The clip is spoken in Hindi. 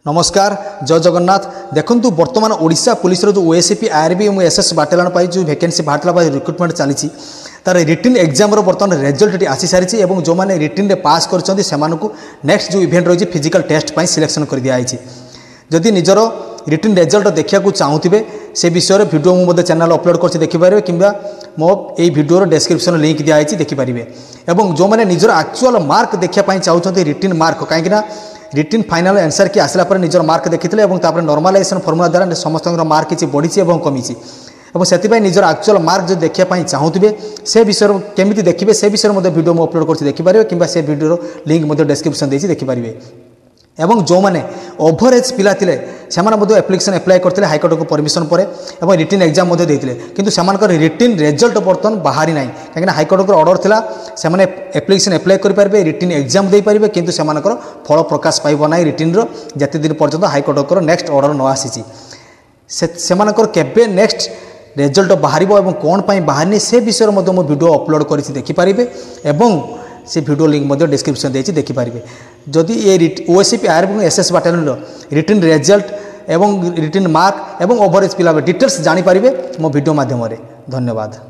नमस्कार जय जगन्नाथ। देखु बर्तमान ओडिशा पुलिस जो ओएसपी आरबी और एसएस बाटालियन पर जो वैकेंसी बाहर रिक्रुटमेंट चली तार रिटन एग्जाम बर्तमान रिजल्ट आसी सारी और जो मैंने रिटन पास कर नेक्स्ट जो इवेंट रही फिजिकल टेस्ट सिलेक्शन कर दिखाई। जदि निजर रिटन रिजल्ट देखा चाहूबे से विषय में वीडियो मुझे चैनल अपलोड कर देखिपारे कि मो ये वीडियो डिस्क्रिप्शन लिंक दिखाई देखिपारे। और जो मैंने निजर एक्चुअल मार्क देखापी चाहते रिटन मार्क कहीं रिटन फाइनाल आंसर की आसला पर निजर मार्क देखी नॉर्मलाइजेशन फॉर्मूला द्वारा समस्त मार्क किसी बढ़ी और कमी और से निजर एक्चुअल मार्क जो देखापी चाहते से विषय केमी देखिए से विषय में वीडियो मुझे अपलोड कर देखिपारे कि से वीडियो लिंक डिस्क्रिप्शन देती देखिपारे। एवं जो मैंने ओभरेज पिला थिले से एप्लिकेशन अप्लाई करते हाइकोर्ट को परमिशन पर और रिटन एग्जाम देते किंतु से रिटन रिजल्ट बर्तमान बाहरी ना कहीं हाइकोर्ट को ऑर्डर थिला से एप्लिकेशन अप्लाई करेंगे रिटन एग्जाम दे पारे किंतु से फल प्रकाश पाइब ना रिटन जते दिन पर्यंत हाइकोर्ट को नेक्स्ट ऑर्डर न आसी केबे नेक्स्ट रिजल्ट बाहर और कौन पर बाहरनी से विषय में वीडियो अपलोड कर देखिपारे और से वीडियो लिंक डिस्क्रिप्शन देती देखिपारे। जदि ये ओएसपी आरबी और एसएस बाटालियन रिटन रिजल्ट एवं रिटन मार्क एवं ओभरेज पिला डिटेल्स जानी पारिबे मो वीडियो माध्यम। धन्यवाद।